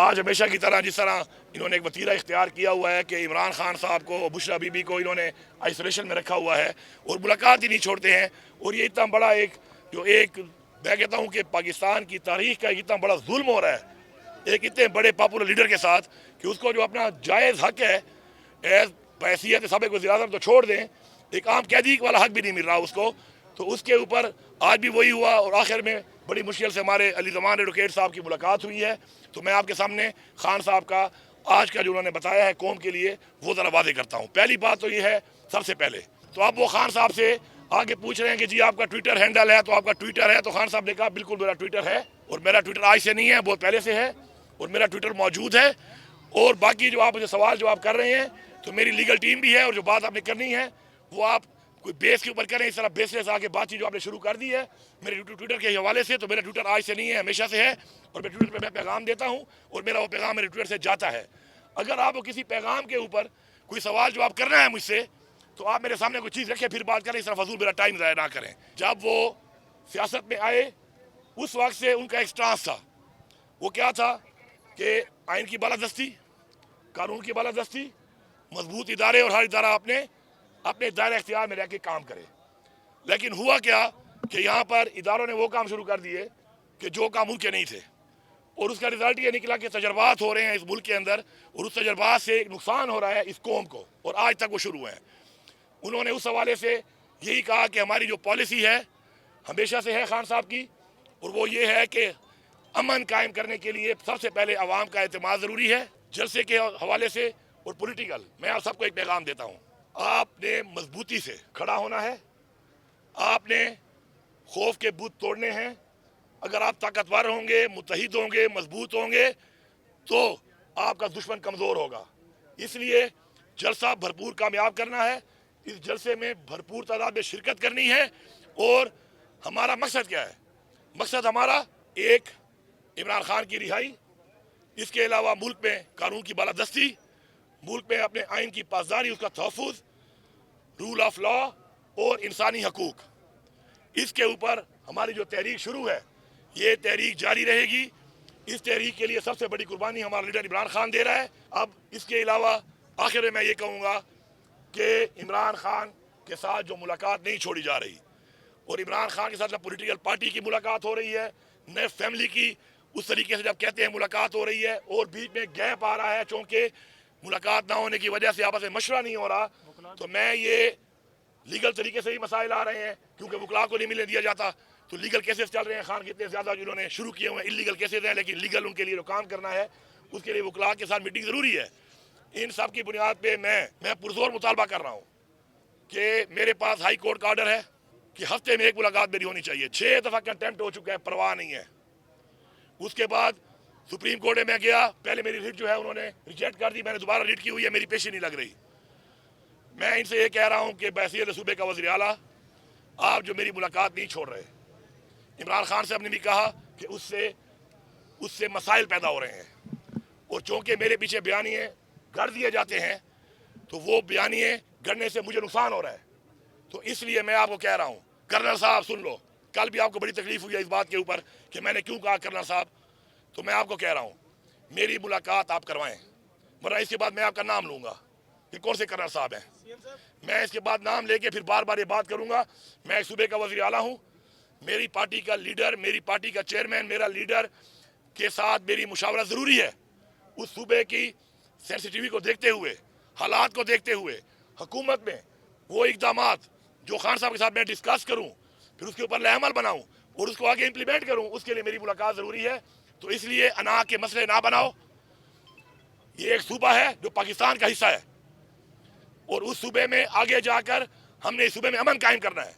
آج ہمیشہ کی طرح جس طرح انہوں نے ایک وتیرہ اختیار کیا ہوا ہے کہ عمران خان صاحب کو بشرا بی بی کو انہوں نے آئسولیشن میں رکھا ہوا ہے اور ملاقات ہی نہیں چھوڑتے ہیں، اور یہ اتنا بڑا ایک میں کہتا ہوں کہ پاکستان کی تاریخ کا اتنا بڑا ظلم ہو رہا ہے ایک اتنے بڑے پاپولر لیڈر کے ساتھ کہ اس کو جو اپنا جائز حق ہے ایز بحیثیت سابق وزیر اعظم تو چھوڑ دیں، ایک عام قیدی والا حق بھی نہیں مل رہا اس کو، تو اس کے اوپر آج بھی وہی ہوا اور آخر میں بڑی مشکل سے ہمارے علی زمان ایڈوکیٹ صاحب کی ملاقات ہوئی ہے۔ تو میں آپ کے سامنے خان صاحب کا آج کا جو انہوں نے بتایا ہے قوم کے لیے وہ ذرا واضح کرتا ہوں۔ پہلی بات تو یہ ہے سب سے پہلے تو آپ وہ خان صاحب سے آگے پوچھ رہے ہیں کہ جی آپ کا ٹویٹر ہینڈل ہے، تو آپ کا ٹویٹر ہے، تو خان صاحب نے کہا بالکل میرا ٹویٹر ہے، اور میرا ٹویٹر آج سے نہیں ہے، بہت پہلے سے ہے، اور میرا ٹویٹر موجود ہے۔ اور باقی جو آپ مجھے سوال جو آپ کر رہے ہیں تو میری لیگل ٹیم بھی ہے، اور جو بات آپ نے کرنی ہے وہ آپ کوئی بیس کے اوپر کریں، اس طرح بیس لیس آگے بات چیت جو آپ نے شروع کر دی ہے میرے ٹویٹر کے حوالے سے، تو میرا ٹویٹر آج سے نہیں ہے، ہمیشہ سے ہے، اور میں ٹویٹر پہ میں پیغام دیتا ہوں اور میرا وہ پیغام میرے ٹویٹر سے جاتا ہے۔ اگر آپ کو کسی پیغام کے اوپر کوئی سوال جواب کرنا ہے مجھ سے تو آپ میرے سامنے کوئی چیز رکھیں پھر بات کریں، اس طرح فضول میرا ٹائم ضائع نہ کریں۔ جب وہ سیاست میں آئے اس وقت سے ان کا ایک سٹانس تھا، وہ کیا تھا کہ آئین کی بالادستی، قانون کی بالادستی، مضبوط ادارے اور ہر ادارہ اپنے دائرہ اختیار میں رہ کے کام کرے۔ لیکن ہوا کیا کہ یہاں پر اداروں نے وہ کام شروع کر دیے کہ جو کام ان کے نہیں تھے، اور اس کا رزلٹ یہ نکلا کہ تجربات ہو رہے ہیں اس ملک کے اندر، اور اس تجربات سے ایک نقصان ہو رہا ہے اس قوم کو، اور آج تک وہ شروع ہیں۔ انہوں نے اس حوالے سے یہی کہا کہ ہماری جو پالیسی ہے ہمیشہ سے ہے خان صاحب کی، اور وہ یہ ہے کہ امن قائم کرنے کے لیے سب سے پہلے عوام کا اعتماد ضروری ہے۔ جلسے کے حوالے سے اور پولیٹیکل میں آپ سب کو ایک پیغام دیتا ہوں، آپ نے مضبوطی سے کھڑا ہونا ہے، آپ نے خوف کے بت توڑنے ہیں۔ اگر آپ طاقتور ہوں گے، متحد ہوں گے، مضبوط ہوں گے تو آپ کا دشمن کمزور ہوگا۔ اس لیے جلسہ بھرپور کامیاب کرنا ہے، اس جلسے میں بھرپور تعداد میں شرکت کرنی ہے، اور ہمارا مقصد کیا ہے؟ مقصد ہمارا ایک عمران خان کی رہائی، اس کے علاوہ ملک میں قانون کی بالادستی، ملک میں اپنے آئین کی پاسداری، اس کا تحفظ، رول آف لا اور انسانی حقوق۔ اس کے اوپر ہماری جو تحریک شروع ہے یہ تحریک جاری رہے گی۔ اس تحریک کے لیے سب سے بڑی قربانی ہمارا لیڈر عمران خان دے رہا ہے۔ اب اس کے علاوہ آخر میں یہ کہوں گا کہ عمران خان کے ساتھ جو ملاقات نہیں چھوڑی جا رہی، اور عمران خان کے ساتھ جب پولیٹیکل پارٹی کی ملاقات ہو رہی ہے، نئے فیملی کی اس طریقے سے جب کہتے ہیں ملاقات ہو رہی ہے، اور بیچ میں گیپ آ رہا ہے چونکہ ملاقات نہ ہونے کی وجہ سے آپس میں مشورہ نہیں ہو رہا، تو میں یہ لیگل طریقے سے ہی مسائل آ رہے ہیں کیونکہ وکلاء کو نہیں ملنے دیا جاتا، تو لیگل کیسز چل رہے ہیں خان کے اتنے زیادہ جنہوں نے شروع کیے ہوئے ہیں، انلیگل کیسز ہیں، لیکن لیگل ان کے لیے جو کام کرنا ہے اس کے لیے وکلاء کے ساتھ میٹنگ ضروری ہے۔ ان سب کی بنیاد پہ میں پرزور مطالبہ کر رہا ہوں کہ میرے پاس ہائی کورٹ کا آرڈر ہے کہ ہفتے میں ایک ملاقات میری ہونی چاہیے۔ 6 دفعہ کنٹیمپٹ ہو چکا ہے، پرواہ نہیں ہے۔ اس کے بعد سپریم کورٹ میں گیا، پہلے میری ریٹ جو ہے انہوں نے ریجیکٹ کر دی، میں نے دوبارہ ریٹ کی ہوئی ہے، میری پیشی نہیں لگ رہی۔ میں ان سے یہ کہہ رہا ہوں کہ بحیثیت صوبے کا وزیر اعلیٰ آپ جو میری ملاقات نہیں چھوڑ رہے، عمران خان صاحب نے بھی کہا کہ اس سے مسائل پیدا ہو رہے ہیں، اور چونکہ میرے پیچھے بیانیے گڑ دیے جاتے ہیں تو وہ بیانیے گڑنے سے مجھے نقصان ہو رہا ہے۔ تو اس لیے میں آپ کو کہہ رہا ہوں کرنل صاحب سن لو، کل بھی آپ کو بڑی تکلیف ہوئی ہے اس بات کے اوپر کہ میں نے کیوں کہا کرنل صاحب، تو میں آپ کو کہہ رہا ہوں میری ملاقات آپ کروائیں، ورنہ اس کے بعد میں آپ کا نام لوں گا کہ کون سے کرنل صاحب ہیں، میں اس کے بعد نام لے کے پھر بار بار یہ بات کروں گا۔ میں ایک صوبے کا وزیر اعلیٰ ہوں، میری پارٹی کا لیڈر، میری پارٹی کا چیئرمین، میرا لیڈر کے ساتھ میری مشاورت ضروری ہے۔ اس صوبے کی سینسٹیوٹی کو دیکھتے ہوئے، حالات کو دیکھتے ہوئے، حکومت میں وہ اقدامات جو خان صاحب کے ساتھ میں ڈسکس کروں، پھر اس کے اوپر عمل بناؤں اور اس کو آگے امپلیمنٹ کروں، اس کے لیے میری ملاقات ضروری ہے۔ تو اس لیے انا کے مسئلے نہ بناؤ، یہ ایک صوبہ ہے جو پاکستان کا حصہ ہے، اور اس صوبے میں آگے جا کر ہم نے اس صوبے میں امن قائم کرنا ہے۔